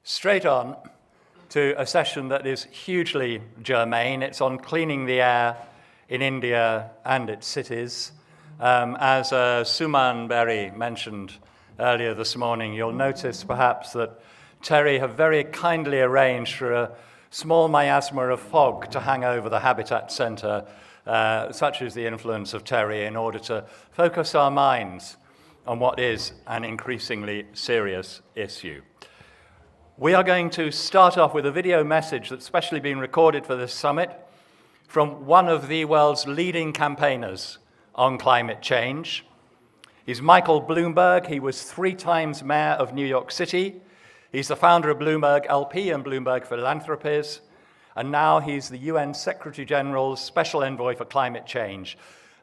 Straight on to a session that is hugely germane. It's on cleaning the air in India and its cities. As Suman Berry mentioned earlier this morning, you'll notice perhaps that TERI have very kindly arranged for a small miasma of fog to hang over the Habitat Centre, such is the influence of TERI, in order to focus our minds on what is an increasingly serious issue. We are going to start off with a video message that's specially been recorded for this summit from one of the world's leading campaigners on climate change. He's Michael Bloomberg. He was 3 times mayor of New York City. He's the founder of Bloomberg LP and Bloomberg Philanthropies. And now he's the UN Secretary General's Special Envoy for Climate Change.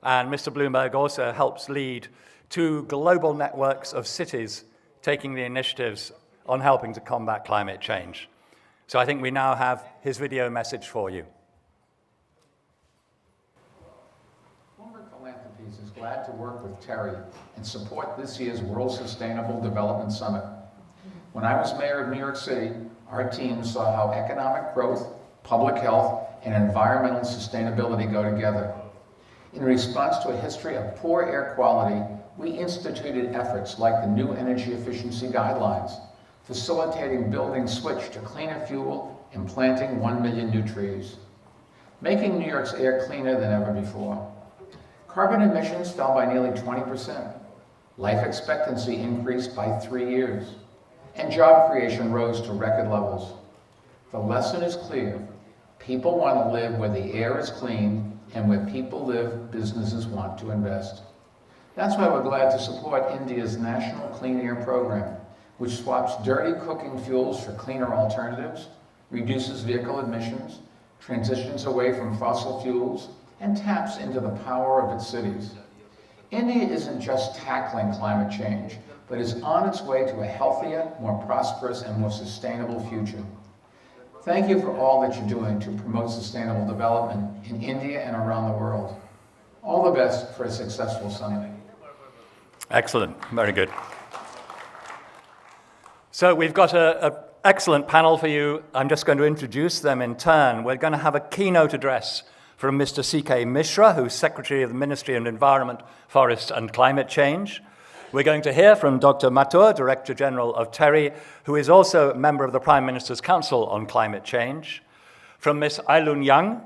And Mr. Bloomberg also helps lead 2 global networks of cities taking the initiatives on helping to combat climate change. So I think we now have his video message for you. Bloomberg Philanthropies is glad to work with TERI and support this year's World Sustainable Development Summit. When I was mayor of New York City, our team saw how economic growth, public health, and environmental sustainability go together. In response to a history of poor air quality, we instituted efforts like the new energy efficiency guidelines, facilitating building switch to cleaner fuel and planting 1 million new trees, making New York's air cleaner than ever before. Carbon emissions fell by nearly 20%. Life expectancy increased by 3 years, and job creation rose to record levels. The lesson is clear. People want to live where the air is clean, and where people live, businesses want to invest. That's why we're glad to support India's National Clean Air Program, which swaps dirty cooking fuels for cleaner alternatives, reduces vehicle emissions, transitions away from fossil fuels, and taps into the power of its cities. India isn't just tackling climate change, but is on its way to a healthier, more prosperous, and more sustainable future. Thank you for all that you're doing to promote sustainable development in India and around the world. All the best for a successful summit. Excellent, very good. So we've got an excellent panel for you. I'm just going to introduce them in turn. We're going to have a keynote address from Mr. C K Mishra, who's Secretary of the Ministry of Environment, Forest and Climate Change. We're going to hear from Dr. Mathur, Director General of TERI, who is also a member of the Prime Minister's Council on Climate Change. From Ms. Ailun,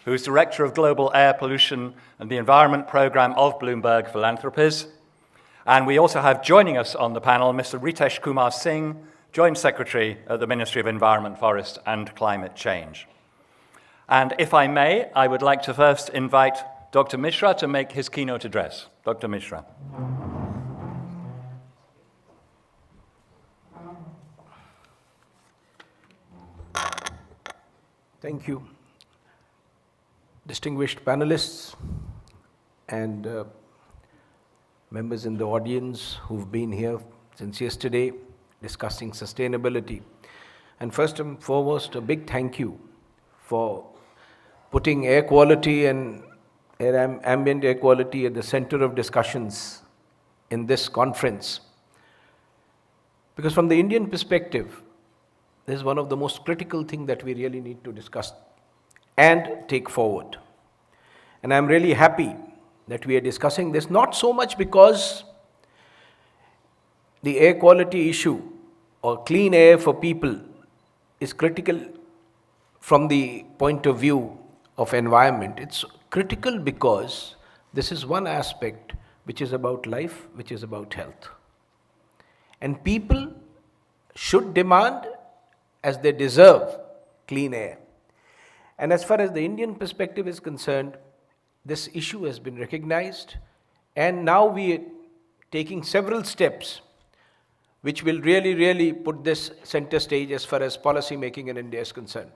who's Director of Global Air Pollution and the Environment Programme of Bloomberg Philanthropies. And we also have joining us on the panel Mr. Ritesh Singh, Joint Secretary at the Ministry of Environment, Forest and Climate Change. And if I may, I would like to first invite Dr. Mishra to make his keynote address. Dr. Mishra. Thank you. Distinguished panelists and members in the audience who've been here since yesterday discussing sustainability. And first and foremost, a big thank you for putting air quality and ambient air quality at the center of discussions in this conference. Because from the Indian perspective, this is one of the most critical things that we really need to discuss and take forward. And I'm really happy that we are discussing this, not so much because the air quality issue or clean air for people is critical from the point of view of environment. It's critical because this is one aspect which is about life, which is about health. And people should demand, as they deserve, clean air. And as far as the Indian perspective is concerned, this issue has been recognized, and now we are taking several steps which will really put this center stage as far as policy making in India is concerned.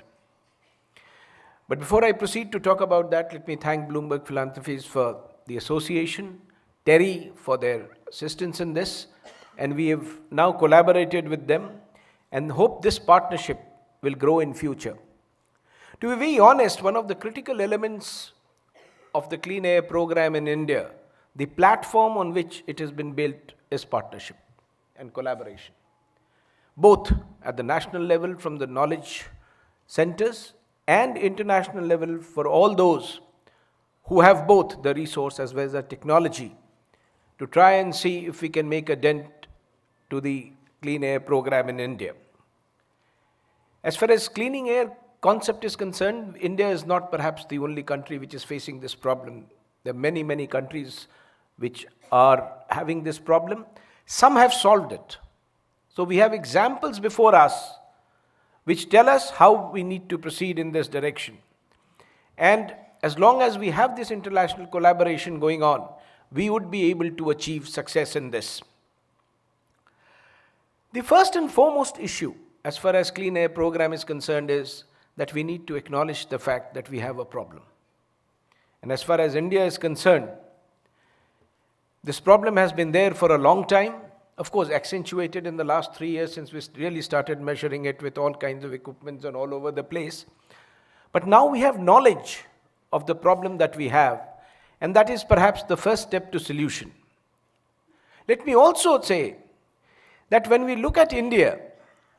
But before I proceed to talk about that, let me thank Bloomberg Philanthropies for the association, TERI for their assistance in this, and we have now collaborated with them and hope this partnership will grow in future. To be very honest, one of the critical elements of the Clean Air program in India, the platform on which it has been built is partnership and collaboration. both at the national level from the knowledge centers and international level for all those who have both the resource as well as the technology to try and see if we can make a dent to the clean air program in India. As far as cleaning air concept is concerned, India is not perhaps the only country which is facing this problem. There are many, many countries which are having this problem. Some have solved it. So we have examples before us which tell us how we need to proceed in this direction. And as long as we have this international collaboration going on, we would be able to achieve success in this. The first and foremost issue as far as clean air program is concerned is that we need to acknowledge the fact that we have a problem. And as far as India is concerned, this problem has been there for a long time, of course accentuated in the last 3 years since we really started measuring it with all kinds of equipments and all over the place. But now we have knowledge of the problem that we have, and that is perhaps the first step to solution. Let me also say that when we look at India,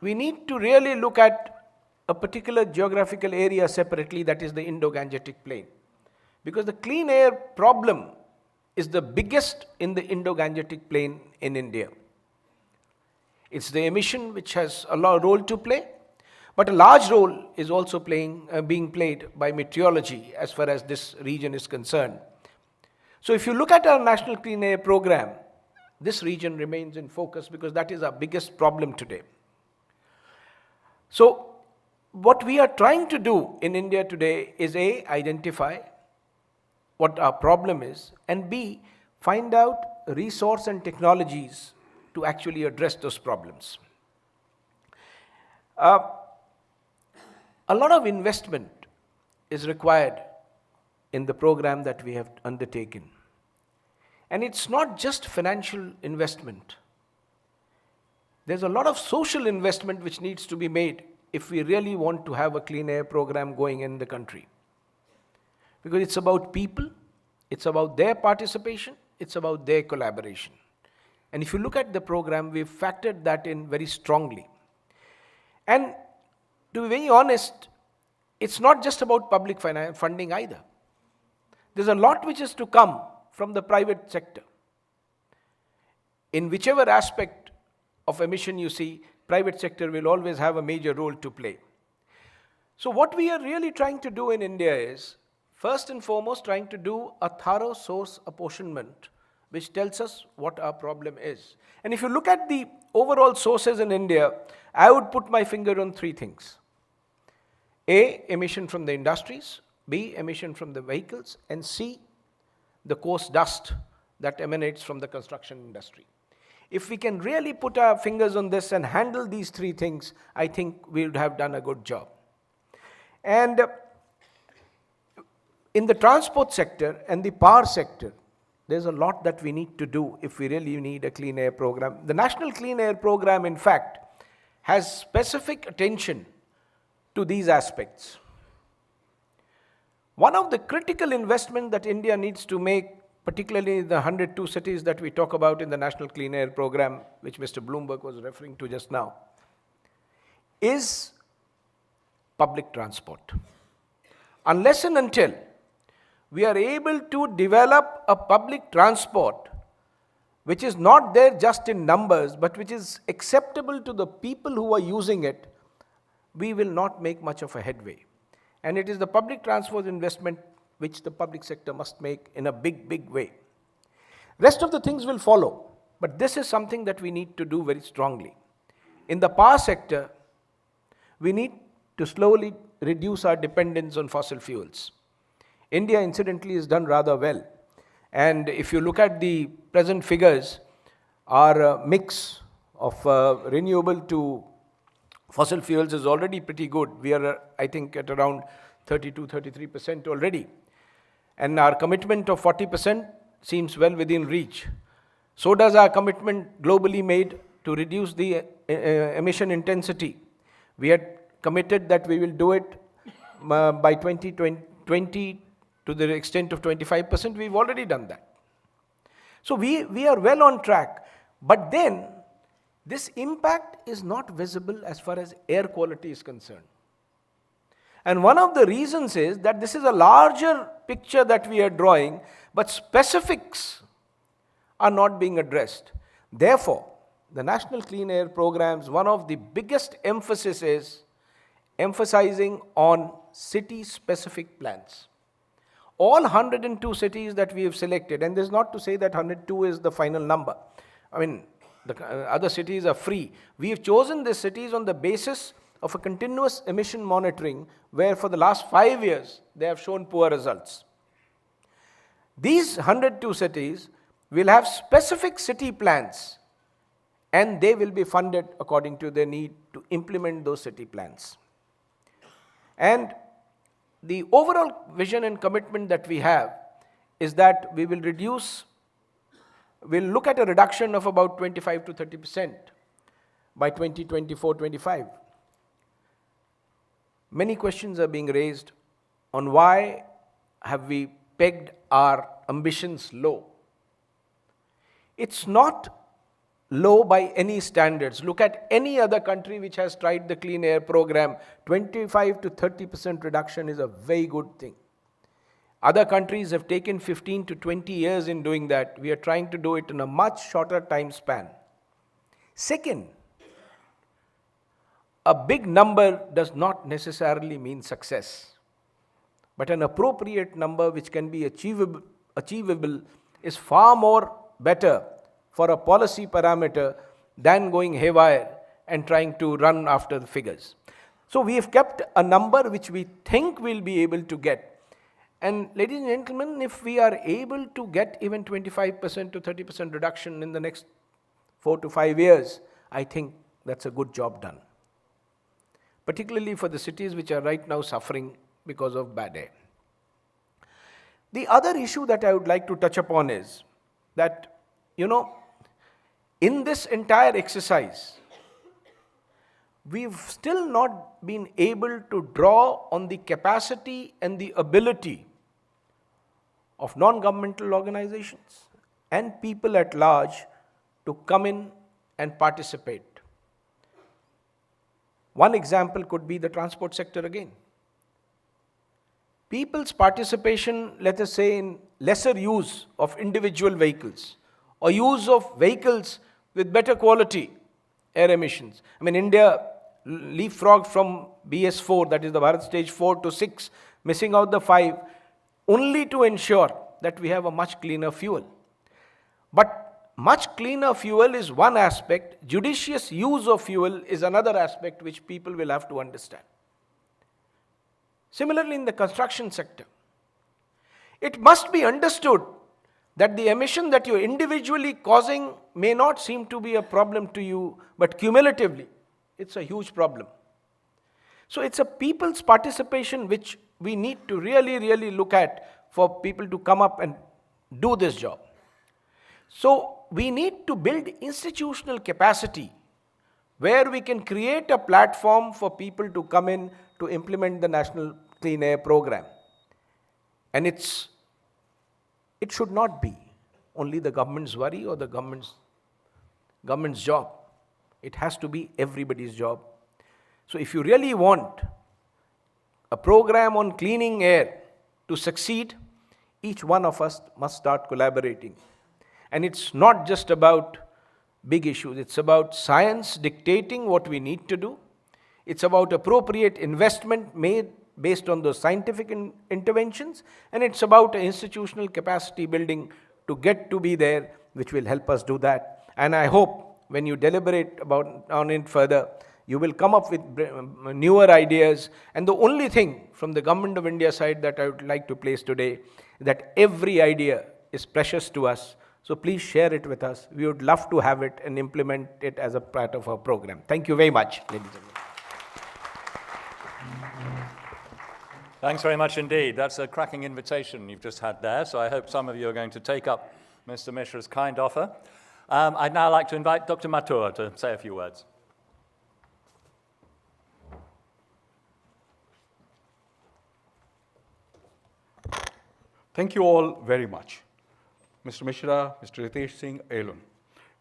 we need to really look at a particular geographical area separately, that is the Indo-Gangetic Plain. Because the clean air problem is the biggest in the Indo-Gangetic Plain in India. It's the emission which has a role to play, but a large role is also being played by meteorology as far as this region is concerned. So if you look at our National Clean Air Program, this region remains in focus because that is our biggest problem today. So what we are trying to do in India today is A, identify what our problem is, and B, find out resource and technologies to actually address those problems. A lot of investment is required in the program that we have undertaken. And it's not just financial investment. There's a lot of social investment which needs to be made if we really want to have a clean air program going in the country. Because it's about people, it's about their participation, it's about their collaboration. And if you look at the program, we've factored that in very strongly. And to be very honest, it's not just about public funding either. There's a lot which is to come from the private sector. In whichever aspect of emission you see, private sector will always have a major role to play. So what we are really trying to do in India is, first and foremost, trying to do a thorough source apportionment which tells us what our problem is. And if you look at the overall sources in India, I would put my finger on 3 things. A, emission from the industries, B, emission from the vehicles, and C, the coarse dust that emanates from the construction industry. If we can really put our fingers on this and handle these 3 things, I think we would have done a good job. And in the transport sector and the power sector, there's a lot that we need to do if we really need a clean air program. The National Clean Air Program, in fact, has specific attention to these aspects. One of the critical investments that India needs to make, particularly the 102 cities that we talk about in the National Clean Air Program, which Mr. Bloomberg was referring to just now, is public transport. Unless and until we are able to develop a public transport which is not there just in numbers, but which is acceptable to the people who are using it, we will not make much of a headway. And it is the public transport investment which the public sector must make in a big, big way. Rest of the things will follow, but this is something that we need to do very strongly. In the power sector, we need to slowly reduce our dependence on fossil fuels. India, incidentally, has done rather well. And if you look at the present figures, our mix of renewable to fossil fuels is already pretty good. We are, I think, at around 32-33% already. And our commitment of 40% seems well within reach. So does our commitment globally made to reduce the emission intensity. We had committed that we will do it by 2020 to the extent of 25%. We've already done that. So we are well on track. But then, this impact is not visible as far as air quality is concerned. And one of the reasons is that this is a larger picture that we are drawing, but specifics are not being addressed. Therefore, the National Clean Air Programs, one of the biggest emphasis is emphasizing on city-specific plans. All 102 cities that we have selected, and this is not to say that 102 is the final number. I mean, the other cities are free. We have chosen these cities on the basis of a continuous emission monitoring, where for the last 5 years, they have shown poor results. These 102 cities will have specific city plans, and they will be funded according to their need to implement those city plans. And the overall vision and commitment that we have is that we will look at a reduction of about 25 to 30% by 2024-25. Many questions are being raised on why have we pegged our ambitions low. It's not low by any standards. Look at any other country which has tried the clean air program. 25 to 30% reduction is a very good thing. Other countries have taken 15 to 20 years in doing that. We are trying to do it in a much shorter time span. Second, a big number does not necessarily mean success, but an appropriate number which can be achievable is far more better for a policy parameter than going haywire and trying to run after the figures. So we have kept a number which we think we'll be able to get. And ladies and gentlemen, if we are able to get even 25% to 30% reduction in the next 4 to 5 years, I think that's a good job done. Particularly for the cities which are right now suffering because of bad air. The other issue that I would like to touch upon is that, in this entire exercise, we've still not been able to draw on the capacity and the ability of non-governmental organizations and people at large to come in and participate. One example could be the transport sector again. People's participation, let us say, in lesser use of individual vehicles or use of vehicles with better quality air emissions. I mean, India leapfrogged from BS4, that is the Bharat Stage 4 to 6, missing out the 5, only to ensure that we have a much cleaner fuel. But much cleaner fuel is one aspect, judicious use of fuel is another aspect which people will have to understand. Similarly, in the construction sector, it must be understood that the emission that you're individually causing may not seem to be a problem to you, but cumulatively, it's a huge problem. So it's a people's participation which we need to really look at for people to come up and do this job. So we need to build institutional capacity where we can create a platform for people to come in to implement the National Clean Air Program. And it should not be only the government's worry or the government's job. It has to be everybody's job. So if you really want a program on cleaning air to succeed, each one of us must start collaborating. And it's not just about big issues. It's about science dictating what we need to do. It's about appropriate investment made based on those scientific interventions. And it's about institutional capacity building to get to be there, which will help us do that. And I hope when you deliberate on it further, you will come up with newer ideas. And the only thing from the Government of India side that I would like to place today, that every idea is precious to us. So please share it with us. We would love to have it and implement it as a part of our program. Thank you very much, ladies and gentlemen. Thanks very much indeed. That's a cracking invitation you've just had there, so I hope some of you are going to take up Mr. Mishra's kind offer. I'd now like to invite Dr. Mathur to say a few words. Thank you all very much. Mr. Mishra, Mr. Ritesh Singh, Ailun.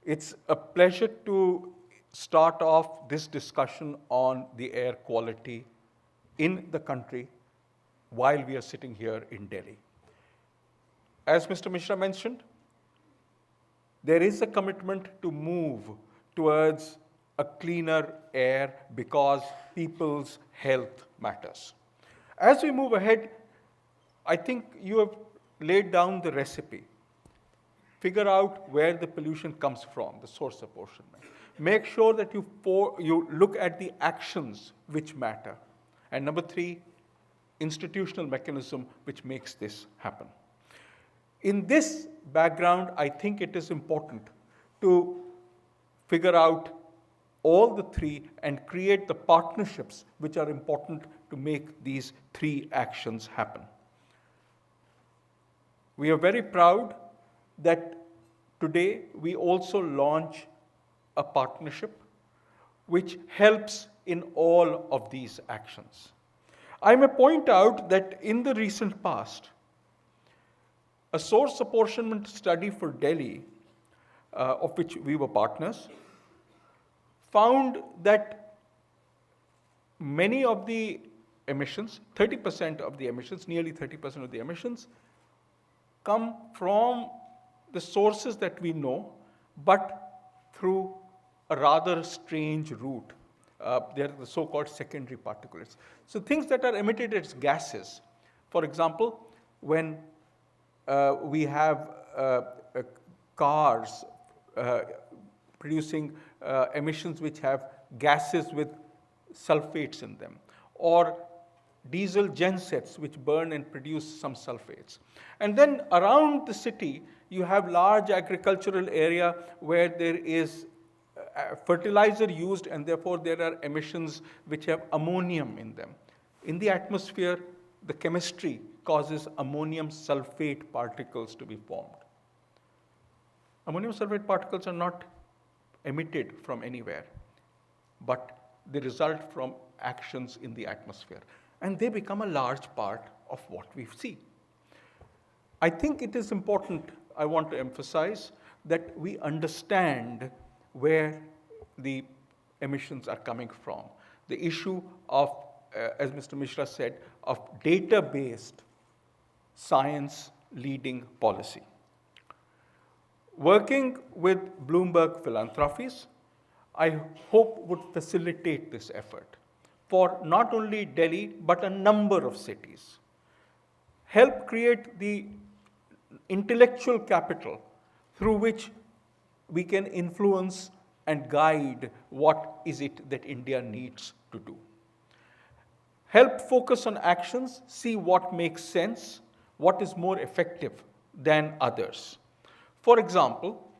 It's a pleasure to start off this discussion on the air quality in the country while we are sitting here in Delhi. As Mr. Mishra mentioned, there is a commitment to move towards a cleaner air because people's health matters. As we move ahead, I think you have laid down the recipe. Figure out where the pollution comes from, the source apportionment. Make sure that you look at the actions which matter. And number 3, institutional mechanism which makes this happen. In this background, I think it is important to figure out all the 3 and create the partnerships which are important to make these 3 actions happen. We are very proud that today we also launch a partnership which helps in all of these actions. I may point out that in the recent past, a source apportionment study for Delhi, of which we were partners, found that many of the emissions, 30% of the emissions, nearly 30% of the emissions, come from the sources that we know, but through a rather strange route. They're the so-called secondary particulates. So things that are emitted as gases. For example, when we have cars producing emissions which have gases with sulfates in them, or diesel gensets which burn and produce some sulfates. And then around the city, you have large agricultural area where there is fertilizer used, and therefore there are emissions which have ammonium in them. In the atmosphere, the chemistry causes ammonium sulfate particles to be formed. Ammonium sulfate particles are not emitted from anywhere, but they result from actions in the atmosphere. And they become a large part of what we see. I think it is important, I want to emphasize, that we understand where the emissions are coming from. The issue of, as Mr. Mishra said, of data-based science leading policy. Working with Bloomberg Philanthropies, I hope would facilitate this effort for not only Delhi, but a number of cities. Help create the intellectual capital through which we can influence and guide what is it that India needs to do. Help focus on actions, see what makes sense, what is more effective than others. For example,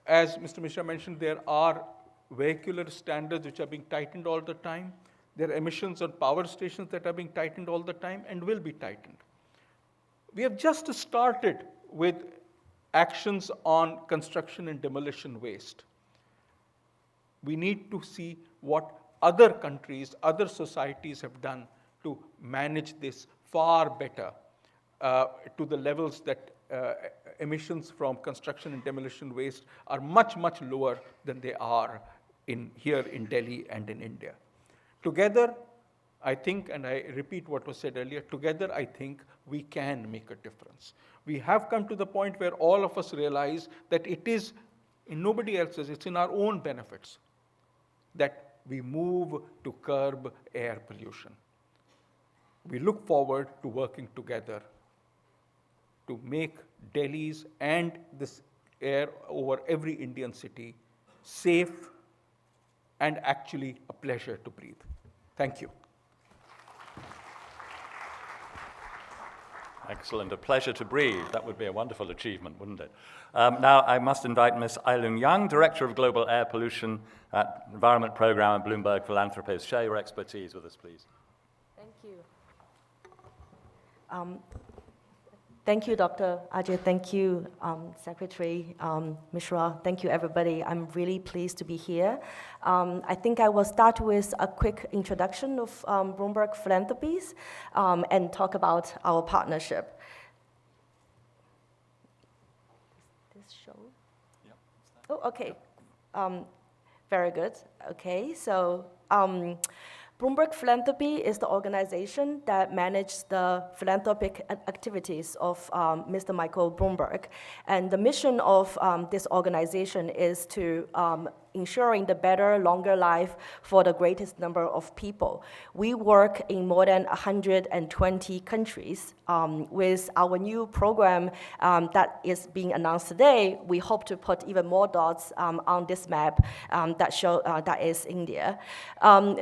as Mr. Mishra mentioned, there are vehicular standards which are being tightened all the time. There are emissions on power stations that are being tightened all the time and will be tightened. We have just started with actions on construction and demolition waste. We need to see what other countries, other societies have done to manage this far better to the levels that emissions from construction and demolition waste are much, much lower than they are here in Delhi and in India. Together, I think, and I repeat what was said earlier, together I think we can make a difference. We have come to the point where all of us realize that it is in nobody else's, it's in our own benefits that we move to curb air pollution. We look forward to working together to make Delhi's and this air over every Indian city safe and actually a pleasure to breathe. Thank you. Excellent. A pleasure to breathe. That would be a wonderful achievement, wouldn't it? Now I must invite Ms. Ailun Young, Director of Global Air Pollution at Environment Program at Bloomberg Philanthropies. Share your expertise with us, please. Thank you. Thank you, Dr. Ajay. Thank you, Secretary Mishra. Thank you, everybody. I'm really pleased to be here. I think I will start with a quick introduction of Bloomberg Philanthropies and talk about our partnership. Is this show? Yeah, Oh, okay. Very good. Okay, so Bloomberg Philanthropy is the organization that manages the philanthropic activities of Mr. Michael Bloomberg. And the mission of this organization is to ensuring the better, longer life for the greatest number of people. We work in more than 120 countries. With our new program that is being announced today, we hope to put even more dots on this map that show that is India.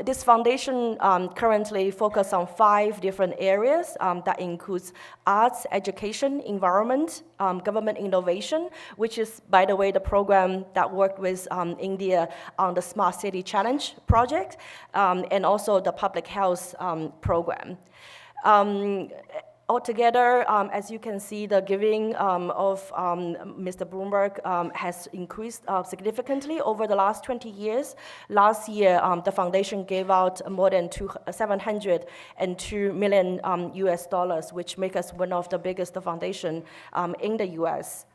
This foundation currently focuses on 5 different areas that includes arts, education, environment, government innovation, which is, by the way, the program that worked with India on the Smart City Challenge project, and also the public health program. Altogether, as you can see, the giving of Mr. Bloomberg has increased significantly over the last 20 years. Last year, the foundation gave out more than $702 million US dollars, which makes us one of the biggest foundation in the US.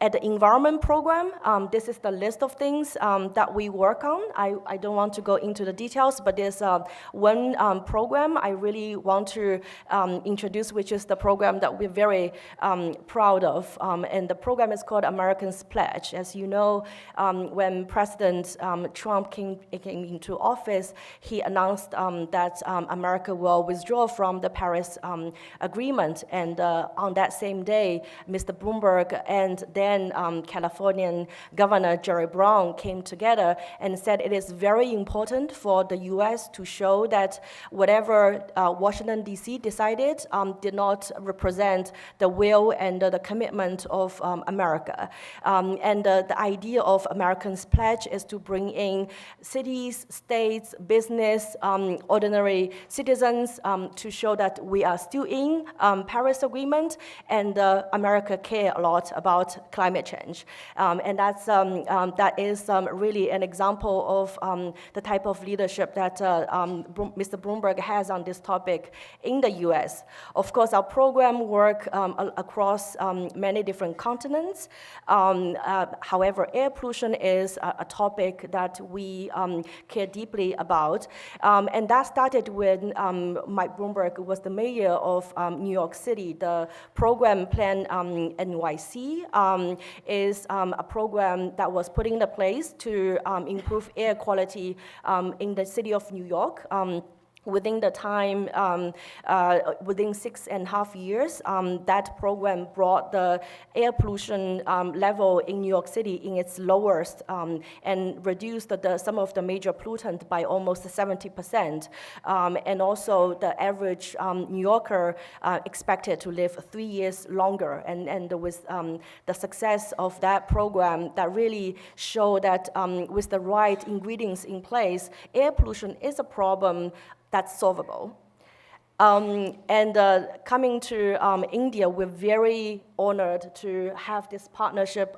At the environment program, this is the list of things that we work on. I don't want to go into the details, but there's one program I really want to introduce, which is the program that we're very proud of. And the program is called Americans Pledge. As you know, when President Trump came into office, he announced that America will withdraw from the Paris Agreement. And on that same day, Mr. Bloomberg and then Californian Governor Jerry Brown came together and said it is very important for the U.S. to show that whatever Washington, D.C. decided did not represent the will and the commitment of America. And the idea of Americans Pledge is to bring in cities, states, business, ordinary citizens to show that we are still in Paris Agreement and America care a lot about climate change. And that is really an example of the type of leadership that Mr. Bloomberg has on this topic in the US. Of course, our program work across many different continents. However, air pollution is a topic that we care deeply about. And that started when Mike Bloomberg was the mayor of New York City. The program Plan NYC is a program that was put into place to improve air quality in the city of New York. Within the time, within 6.5 years, that program brought the air pollution level in New York City in its lowest and reduced some of the major pollutants by almost 70%. And also the average New Yorker expected to live 3 years longer. And with the success of that program, that really showed that with the right ingredients in place, air pollution is a problem that's solvable. And coming to India, we're very honored to have this partnership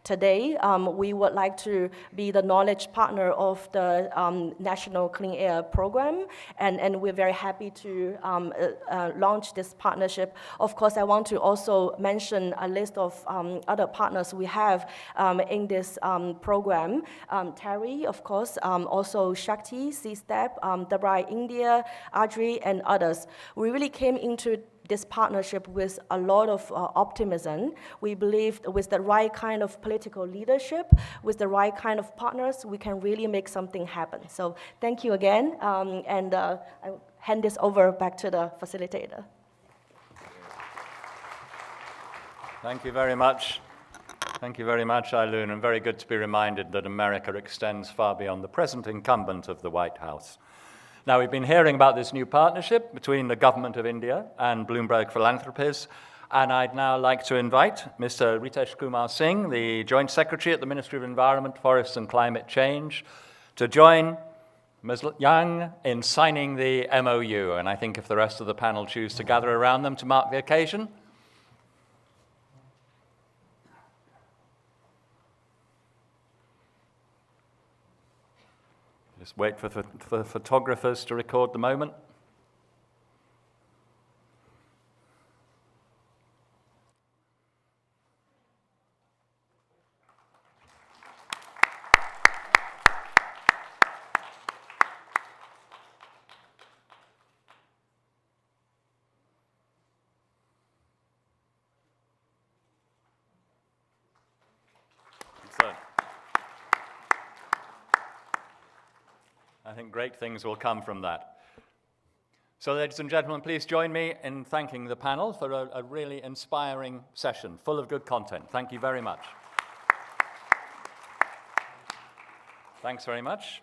today. We would like to be the knowledge partner of the National Clean Air Program, and we're very happy to launch this partnership. Of course, I want to also mention a list of other partners we have in this program. TERI, of course, also Shakti, C-STEP, WRI India, Ajay, and others. We really came into this partnership with a lot of optimism. We believe with the right kind of political leadership, with the right kind of partners, we can really make something happen. So thank you again, and I hand this over back to the facilitator. Thank you very much. Thank you very much, Ailun, and very good to be reminded that America extends far beyond the present incumbent of the White House. Now, we've been hearing about this new partnership between the Government of India and Bloomberg Philanthropies, and I'd now like to invite Mr. Ritesh Kumar Singh, the Joint Secretary at the Ministry of Environment, Forests and Climate Change, to join Ms. Young in signing the MOU. And I think if the rest of the panel choose to gather around them to mark the occasion. Just wait for the photographers to record the moment. I think great things will come from that. So, ladies and gentlemen, please join me in thanking the panel for a really inspiring session, full of good content. Thank you very much. Thanks very much.